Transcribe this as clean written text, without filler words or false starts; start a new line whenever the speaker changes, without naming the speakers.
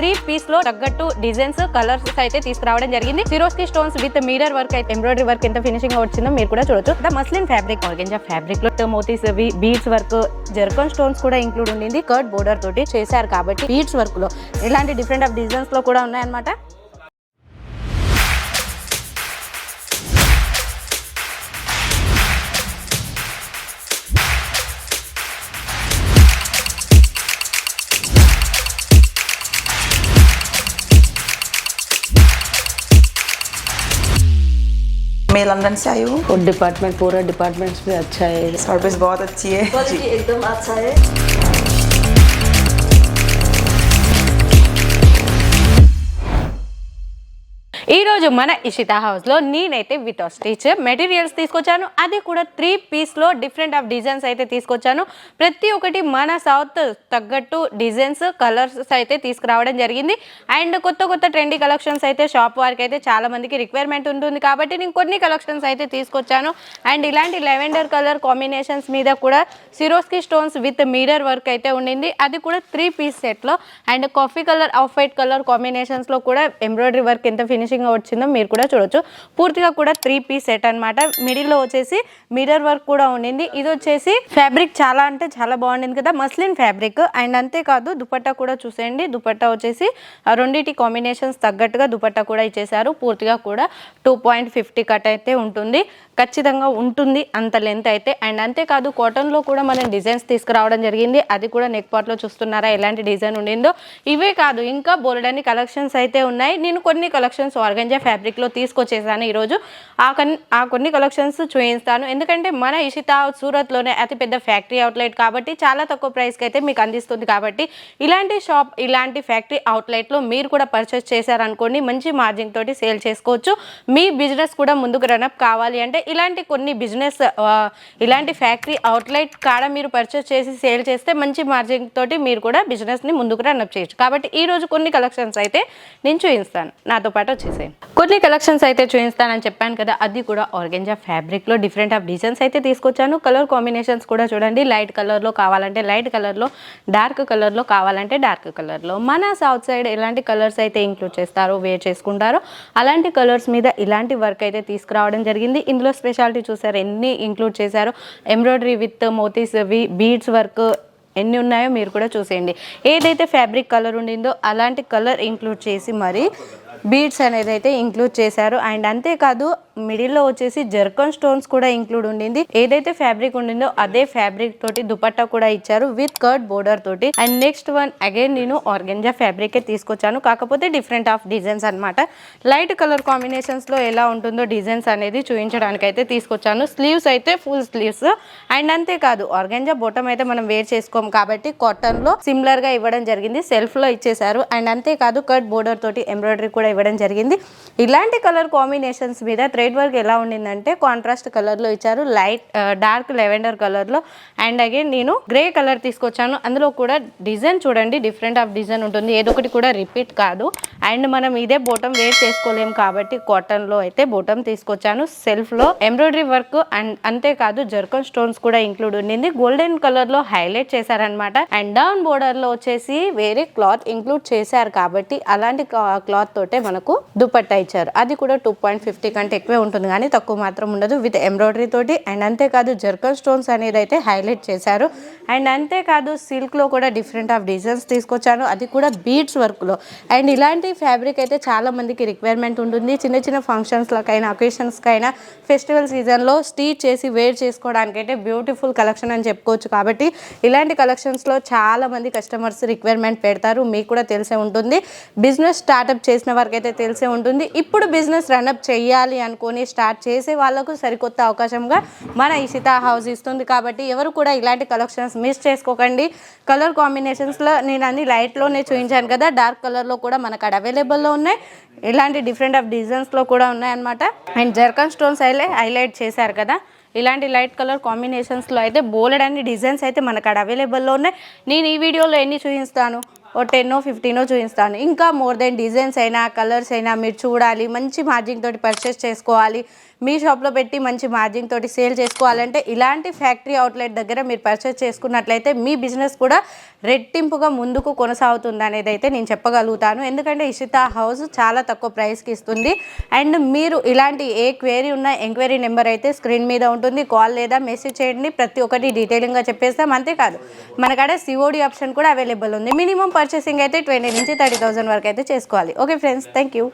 3 piece లో తగ్గట్టు designs colours అయితే తీసుకురావడం జరిగింది. Swarovski stones with mirror work అయితే ఎంబ్రాయిడరీ వర్క్ ఎంత ఫినిషింగ్ వచ్చిందో మీరు కూడా చూడొచ్చు. The muslin fabric organza fabric లో మోతీస్ బీడ్స్ వర్క్ జర్కన్ స్టోన్స్ కూడా ఇంక్లూడ్ ఉండింది. కర్డ్ బోర్డర్ తోటి చేశారు కాబట్టి బీడ్స్ వర్క్ లో ఇలాంటి డిఫరెంట్ ఆఫ్ డిజైన్స్ లో కూడా ఉన్నాయన్నమాట.
मैं लंदन से आई हूँ.
और डिपार्टमेंट पूरा डिपार्टमेंट्स भी अच्छा है.
सर्विस बहुत अच्छी है.
क्वालिटी एकदम अच्छा है.
ఈ రోజు మన ఇషితా హౌస్ లో నేనైతే విత్ స్టిచ్ మెటీరియల్స్ తీసుకొచ్చాను. అది కూడా 3 పీస్ లో డిఫరెంట్ ఆఫ్ డిజైన్స్ అయితే తీసుకొచ్చాను. ప్రతి ఒక్కటి మన సౌత్ తగ్గట్టు డిజైన్స్ కలర్స్ అయితే తీసుకురావడం జరిగింది. అండ్ కొత్త ట్రెండీ కలెక్షన్స్ అయితే షాప్ వారికి అయితే చాలా మందికి రిక్వైర్మెంట్ ఉంటుంది కాబట్టి నేను కొన్ని కలెక్షన్స్ అయితే తీసుకొచ్చాను. అండ్ ఇలాంటి లెవెండర్ కలర్ కాంబినేషన్స్ మీద కూడా Swarovski stones with mirror work అయితే ఉండింది. అది కూడా 3 పీస్ సెట్ లో. And coffee colour off white colour combinations లో కూడా ఎంబ్రాయిడరీ వర్క్ ఎంత ఫినిషింగ్ వచ్చిందో మీరు కూడా చూడొచ్చు. పూర్తిగా కూడా 3 పీస్ సెట్ అనమాట. మిడిల్ లో వచ్చేసి మిర్రర్ వర్క్ కూడా ఉండింది. ఇది వచ్చేసి ఫ్యాబ్రిక్ చాలా అంటే చాలా బాగుండింది కదా, మస్లిన్ ఫ్యాబ్రిక్. అండ్ అంతేకాదు దుపట్టా కూడా చూసేయండి. దుపట్టా వచ్చేసి రెండింటి కాంబినేషన్స్ తగ్గట్టుగా దుపట్టా కూడా ఇచ్చేసారు. పూర్తిగా కూడా 2.50 కట్ అయితే ఉంటుంది, ఖచ్చితంగా ఉంటుంది అంత లెంత్ అయితే. అండ్ అంతేకాదు కాటన్ లో కూడా మనం డిజైన్స్ తీసుకురావడం జరిగింది. అది కూడా నెక్ పార్ట్ లో చూస్తున్నారా ఎలాంటి డిజైన్ ఉండిందో. ఇవే కాదు ఇంకా బోలెడన్ని కలెక్షన్స్ అయితే ఉన్నాయి. నేను కొన్ని కలెక్షన్స్ ఆర్గంజా ఫ్యాబ్రిక్ లో తీసుకొచ్చేసాను ఈరోజు. ఆ కొన్ని కలెక్షన్స్ చూపిస్తాను. ఎందుకంటే మన ఇషితా సూరత్ లోనే అతిపెద్ద ఫ్యాక్టరీ అవుట్లెట్ కాబట్టి చాలా తక్కువ ప్రైస్కి అయితే మీకు అందిస్తుంది. కాబట్టి ఇలాంటి షాప్ ఇలాంటి ఫ్యాక్టరీ అవుట్లెట్ లో మీరు కూడా పర్చేస్ చేశారనుకోండి, మంచి మార్జిన్ తోటి సేల్ చేసుకోవచ్చు. మీ బిజినెస్ కూడా ముందుకు రన్అప్ కావాలి అంటే ఇలాంటి కొన్ని బిజినెస్ ఇలాంటి ఫ్యాక్టరీ అవుట్లెట్ కాడ మీరు పర్చేస్ చేసి సేల్ చేస్తే మంచి మార్జిన్ తోటి మీరు కూడా బిజినెస్ ని ముందుకు రన్అప్ చేయొచ్చు. కాబట్టి ఈ రోజు కొన్ని కలెక్షన్స్ అయితే నేను చూపిస్తాను. నాతో పాటు వచ్చేసేయండి. కొన్ని కలెక్షన్స్ అయితే చూపిస్తానని చెప్పాను కదా, అది కూడా ఆర్గెంజా ఫ్యాబ్రిక్ లో డిఫరెంట్ ఆఫ్ డిజైన్స్ అయితే తీసుకొచ్చాను. కలర్ కాంబినేషన్స్ కూడా చూడండి. లైట్ కలర్ లో కావాలంటే లైట్ కలర్ లో, డార్క్ కలర్ లో కావాలంటే డార్క్ కలర్ లో. మన సౌత్ సైడ్ ఎలాంటి కలర్స్ అయితే ఇంక్లూడ్ చేస్తారో వేర్ చేసుకుంటారో అలాంటి కలర్స్ మీద ఇలాంటి వర్క్ అయితే తీసుకురావడం జరిగింది. ఇందులో స్పెషాలిటీ చూసారు ఎన్ని ఇంక్లూడ్ చేశారు. ఎంబ్రాయిడరీ విత్ మోతీస్ బీడ్స్ వర్క్ ఎన్ని ఉన్నాయో మీరు కూడా చూసేయండి. ఏదైతే ఫ్యాబ్రిక్ కలర్ ఉండిందో అలాంటి కలర్ ఇంక్లూడ్ చేసి మరి బీడ్స్ అనేది అయితే ఇంక్లూడ్ చేశారు. అండ్ అంతేకాదు మిడిల్లో వచ్చేసి జర్కన్ స్టోన్స్ కూడా ఇంక్లూడ్ ఉండింది. ఏదైతే ఫ్యాబ్రిక్ ఉండిందో అదే ఫ్యాబ్రిక్ తోటి దుపట్టా కూడా ఇచ్చారు విత్ కర్డ్ బోర్డర్ తోటి. అండ్ నెక్స్ట్ వన్ అగైన్ నేను ఆర్గెంజా ఫ్యాబ్రిక్ తీసుకొచ్చాను, కాకపోతే డిఫరెంట్ ఆఫ్ డిజైన్స్ అనమాట. లైట్ కలర్ కాంబినేషన్స్ లో ఎలా ఉంటుందో డిజైన్స్ అనేది చూపించడానికి అయితే తీసుకొచ్చాను. స్లీవ్స్ అయితే ఫుల్ స్లీవ్స్. అండ్ అంతేకాదు ఆర్గెంజా బొటం అయితే మనం వేర్ చేసుకోము కాబట్టి కాటన్ లో సిమిలర్ గా ఇవ్వడం జరిగింది, సెల్ఫ్ లో ఇచ్చేసారు. అండ్ అంతేకాదు కర్డ్ బోర్డర్ తోటి ఎంబ్రాయిడరీ కూడా ఇవ్వడం జరిగింది. ఇలాంటి కలర్ కాంబినేషన్స్ మీద థ్రెడ్ వర్క్ ఎలా ఉండిందంటే కాంట్రాస్ట్ కలర్ లో ఇచ్చారు, లైట్ డార్క్ లెవెండర్ కలర్ లో. అండ్ అగైన్ నేను గ్రే కలర్ తీసుకొచ్చాను. అందులో కూడా డిజైన్ చూడండి డిఫరెంట్ ఆఫ్ డిజైన్ ఉంటుంది, ఏదో ఒకటి కూడా రిపీట్ కాదు. అండ్ మనం ఇదే బోటం వేర్ చేసుకోలేము కాబట్టి కాటన్ లో అయితే బోటం తీసుకొచ్చాను. సెల్ఫ్ లో ఎంబ్రాయిడరీ వర్క్ అండ్ అంతేకాదు జర్కన్ స్టోన్స్ కూడా ఇంక్లూడ్ ఉండింది. గోల్డెన్ కలర్ లో హైలైట్ చేశారనమాట. అండ్ డౌన్ బోర్డర్ లో వచ్చేసి వేరే క్లాత్ ఇంక్లూడ్ చేశారు కాబట్టి అలాంటి క్లాత్ తోటే మనకు దుపట్టా ఇచ్చారు. అది కూడా 2.50 కంటే ఎక్కువే ఉంటుంది కానీ తక్కువ మాత్రం ఉండదు, విత్ ఎంబ్రాయిడరీ తోటి. అండ్ అంతేకాదు జర్కన్ స్టోన్స్ అనేది అయితే హైలైట్ చేశారు. అండ్ అంతేకాదు సిల్క్ లో కూడా డిఫరెంట్ ఆఫ్ డిజైన్స్ తీసుకొచ్చాను, అది కూడా బీడ్స్ వర్క్ లో. అండ్ ఇలాంటి ఫ్యాబ్రిక్ అయితే చాలా మందికి రిక్వైర్మెంట్ ఉంటుంది. చిన్న ఫంక్షన్స్ లకైనా అకేషన్స్ కైనా ఫెస్టివల్ సీజన్ లో స్టిచ్ చేసి వేర్ చేసుకోవడానికి అయితే బ్యూటిఫుల్ కలెక్షన్ అని చెప్పుకోవచ్చు. కాబట్టి ఇలాంటి కలెక్షన్స్ లో చాలా మంది కస్టమర్స్ రిక్వైర్మెంట్ పెడతారు, మీకు కూడా తెలిసే ఉంటుంది. బిజినెస్ స్టార్ట్అప్ చేసిన వారికి అయితే తెలిసే ఉంటుంది. ఇప్పుడు బిజినెస్ రన్అప్ చేయాలి అనుకొని స్టార్ట్ చేసే వాళ్ళకు సరికొత్త అవకాశంగా మన ఇషితా హౌస్ ఇస్తుంది. కాబట్టి ఎవరు కూడా ఇలాంటి కలెక్షన్స్ మిస్ చేసుకోకండి. కలర్ కాంబినేషన్స్లో నేను అన్ని లైట్లోనే చూపించాను కదా, డార్క్ కలర్లో కూడా మనకు అక్కడ అవైలబుల్లో ఉన్నాయి. ఇలాంటి డిఫరెంట్ ఆఫ్ డిజైన్స్లో కూడా ఉన్నాయన్నమాట. అండ్ జర్కన్ స్టోన్స్ హైలైట్ చేశారు కదా, ఇలాంటి లైట్ కలర్ కాంబినేషన్స్లో అయితే బోలెడన్ని డిజైన్స్ అయితే మనకు అక్కడ అవైలబుల్లో ఉన్నాయి. నేను ఈ వీడియోలో ఎన్ని చూపిస్తాను, ఓ 10-15 చూపిస్తాను. ఇంకా మోర్ దెన్ డిజైన్స్ అయినా కలర్స్ అయినా మీరు చూడాలి, మంచి మార్జిన్ తోటి పర్చేస్ చేసుకోవాలి, మీ షాప్లో పెట్టి మంచి మార్జిన్ తోటి సేల్ చేసుకోవాలంటే ఇలాంటి ఫ్యాక్టరీ అవుట్లెట్ దగ్గర మీరు పర్చేస్ చేసుకున్నట్లయితే మీ బిజినెస్ కూడా రెట్టింపుగా ముందుకు కొనసాగుతుంది అనేది అయితే నేను చెప్పగలుగుతాను. ఎందుకంటే ఇషితా హౌస్ చాలా తక్కువ ప్రైస్కి ఇస్తుంది. అండ్ మీరు ఇలాంటి ఏ క్వేరీ ఉన్నా ఎంక్వైరీ నెంబర్ అయితే స్క్రీన్ మీద ఉంటుంది, కాల్ లేదా మెసేజ్ చేయండి, ప్రతి ఒక్కటి డీటెయిలింగ్గా చెప్పేస్తాం. అంతేకాదు మన కాడ సిఓడి ఆప్షన్ కూడా అవైలబుల్ ఉంది. మినిమం పర్చేసింగ్ అయితే 20,000 నుంచి 30,000 వరకు అయితే చేసుకోవాలి. Okay friends, thank you.